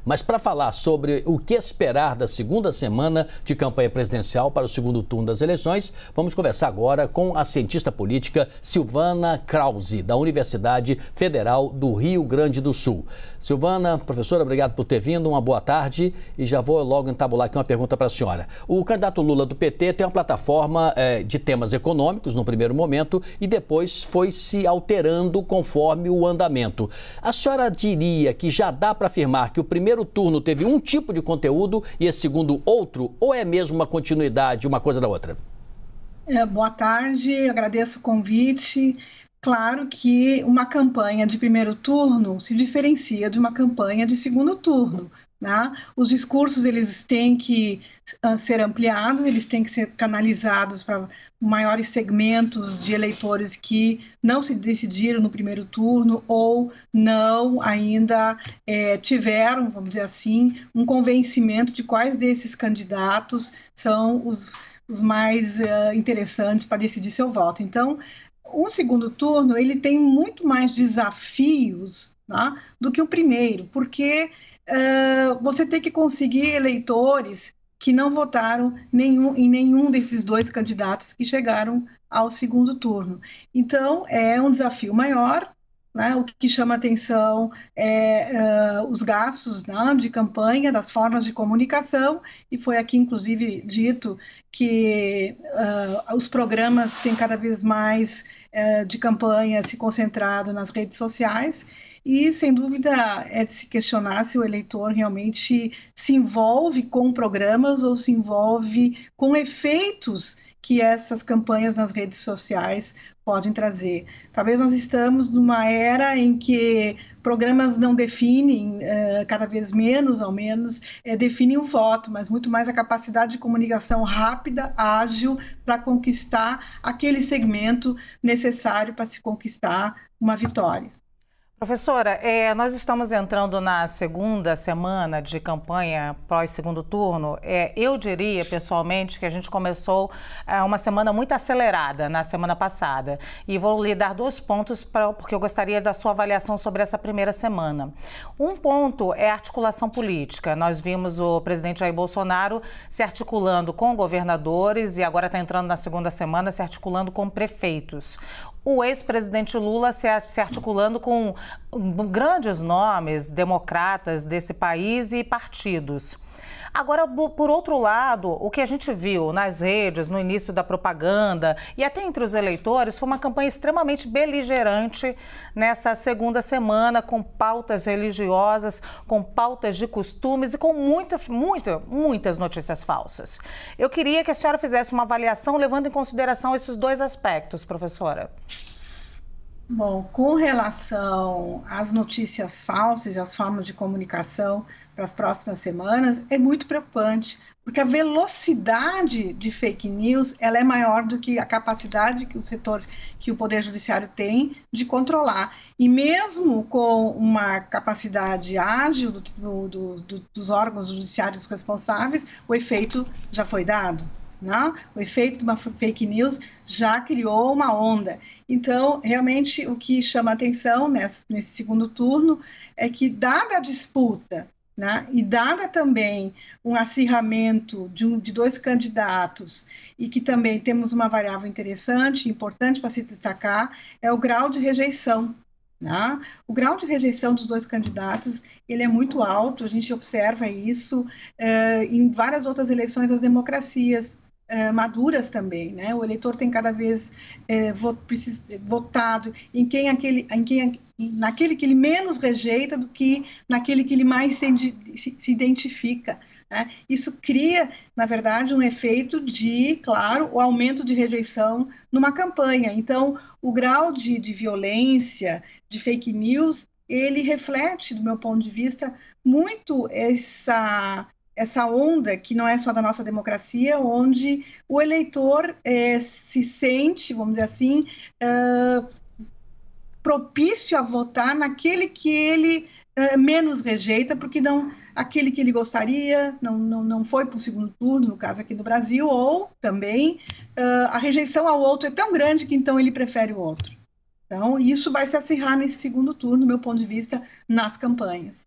Mas para falar sobre o que esperar da segunda semana de campanha presidencial para o segundo turno das eleições, vamos conversar agora com a cientista política Silvana Krause, da Universidade Federal do Rio Grande do Sul. Silvana, professora, obrigado por ter vindo, uma boa tarde e já vou logo entabular aqui uma pergunta para a senhora. O candidato Lula do PT tem uma plataforma de temas econômicos no primeiro momento e depois foi se alterando conforme o andamento. A senhora diria que já dá para afirmar que o primeiro turno teve um tipo de conteúdo e esse segundo outro, ou é mesmo uma continuidade, uma coisa da outra? Boa tarde, agradeço o convite. Claro que uma campanha de primeiro turno se diferencia de uma campanha de segundo turno, né? Os discursos eles têm que ser ampliados, eles têm que ser canalizados para maiores segmentos de eleitores que não se decidiram no primeiro turno ou não ainda tiveram, vamos dizer assim, um convencimento de quais desses candidatos são os mais interessantes para decidir seu voto. Então, o segundo turno ele tem muito mais desafios, tá, do que o primeiro, porque você tem que conseguir eleitores que não votaram em nenhum desses dois candidatos que chegaram ao segundo turno. Então, é um desafio maior, né? O que chama atenção é os gastos, né, de campanha, das formas de comunicação, e foi aqui, inclusive, dito que os programas têm cada vez mais de campanha se concentrado nas redes sociais, e, sem dúvida, é de se questionar se o eleitor realmente se envolve com programas ou se envolve com efeitos que essas campanhas nas redes sociais podem trazer. Talvez nós estamos numa era em que programas não definem, cada vez menos, ao menos, definem o voto, mas muito mais a capacidade de comunicação rápida, ágil, para conquistar aquele segmento necessário para se conquistar uma vitória. Professora, nós estamos entrando na segunda semana de campanha pós-segundo turno. Eu diria, pessoalmente, que a gente começou uma semana muito acelerada na semana passada. E vou lhe dar 2 pontos, porque eu gostaria da sua avaliação sobre essa primeira semana. Um ponto é a articulação política. Nós vimos o presidente Jair Bolsonaro se articulando com governadores e agora está entrando na segunda semana se articulando com prefeitos. O ex-presidente Lula se articulando com grandes nomes democratas desse país e partidos. Agora, por outro lado, o que a gente viu nas redes, no início da propaganda e até entre os eleitores, foi uma campanha extremamente beligerante nessa segunda semana, com pautas religiosas, com pautas de costumes e com muitas notícias falsas. Eu queria que a senhora fizesse uma avaliação levando em consideração esses 2 aspectos, professora. Bom, com relação às notícias falsas e às formas de comunicação para as próximas semanas, é muito preocupante, porque a velocidade de fake news ela é maior do que a capacidade que o Poder Judiciário tem de controlar. E mesmo com uma capacidade ágil dos órgãos judiciários responsáveis, o efeito já foi dado. Não? O efeito de uma fake news já criou uma onda. Então, realmente, o que chama atenção nesse segundo turno é que, dada a disputa, né, e dada também um acirramento de 2 candidatos, e que também temos uma variável interessante, importante para se destacar, é o grau de rejeição. Né? O grau de rejeição dos 2 candidatos ele é muito alto, a gente observa isso em várias outras eleições das democracias maduras também, né? O eleitor tem cada vez votado naquele que ele menos rejeita do que naquele que ele mais se identifica. Né? Isso cria, na verdade, um efeito de, claro, o aumento de rejeição numa campanha. Então, o grau de violência, de fake news, ele reflete, do meu ponto de vista, muito essa onda que não é só da nossa democracia, onde o eleitor se sente, vamos dizer assim, propício a votar naquele que ele menos rejeita, porque não aquele que ele gostaria não foi para o segundo turno, no caso aqui no Brasil, ou também a rejeição ao outro é tão grande que então ele prefere o outro. Então, isso vai se acirrar nesse segundo turno, do meu ponto de vista, nas campanhas.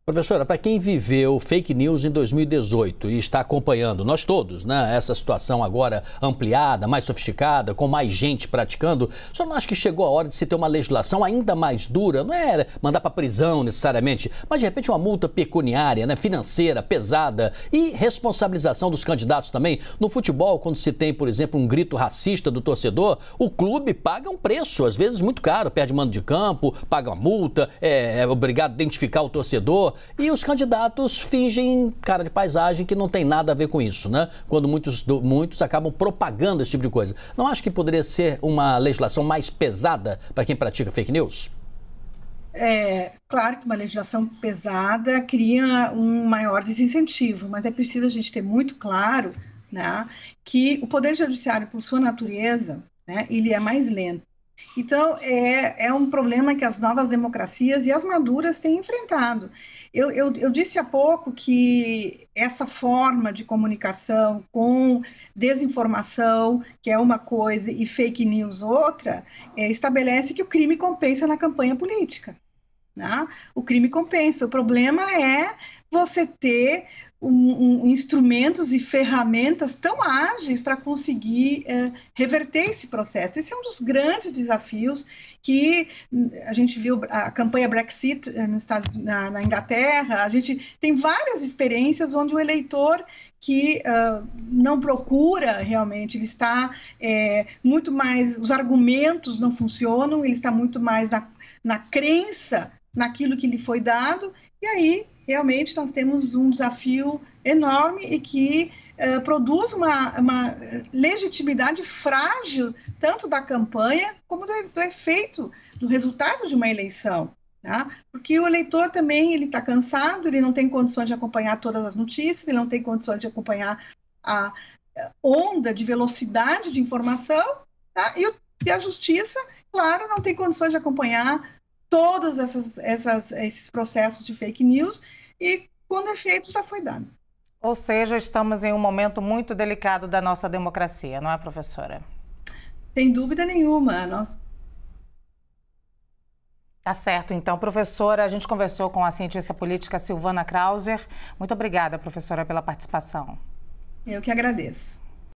Professora, para quem viveu fake news em 2018 e está acompanhando, nós todos, né, essa situação agora ampliada, mais sofisticada, com mais gente praticando, o senhor não acha que chegou a hora de se ter uma legislação ainda mais dura? Não é mandar para prisão necessariamente, mas de repente uma multa pecuniária, né, financeira, pesada e responsabilização dos candidatos também. No futebol, quando se tem, por exemplo, um grito racista do torcedor, o clube paga um preço, às vezes muito caro, perde mando de campo, paga uma multa, é obrigado a identificar o torcedor. E os candidatos fingem cara de paisagem que não tem nada a ver com isso, né? Quando muitos acabam propagando esse tipo de coisa. Não acho que poderia ser uma legislação mais pesada para quem pratica fake news? Claro que uma legislação pesada cria um maior desincentivo, mas é preciso a gente ter muito claro, né, que o Poder Judiciário, por sua natureza, né, ele é mais lento. Então, é um problema que as novas democracias e as maduras têm enfrentado. Eu disse há pouco que essa forma de comunicação com desinformação, que é uma coisa, e fake news outra, estabelece que o crime compensa na campanha política, né? O crime compensa. O problema é você ter instrumentos e ferramentas tão ágeis para conseguir reverter esse processo. Esse é um dos grandes desafios que a gente viu a campanha Brexit na Inglaterra. A gente tem várias experiências onde o eleitor que não procura realmente, ele está muito mais, os argumentos não funcionam, ele está muito mais na crença naquilo que lhe foi dado, e aí realmente nós temos um desafio enorme e que produz uma legitimidade frágil, tanto da campanha como do efeito, do resultado de uma eleição. Tá? Porque o eleitor também ele está cansado, ele não tem condições de acompanhar todas as notícias, ele não tem condições de acompanhar a onda de velocidade de informação, tá? E a justiça, claro, não tem condições de acompanhar todos esses processos de fake news, e quando é feito já foi dado. Ou seja, estamos em um momento muito delicado da nossa democracia, não é, professora? Sem dúvida nenhuma. Tá certo, então, professora, a gente conversou com a cientista política Silvana Krauser. Muito obrigada, professora, pela participação. Eu que agradeço.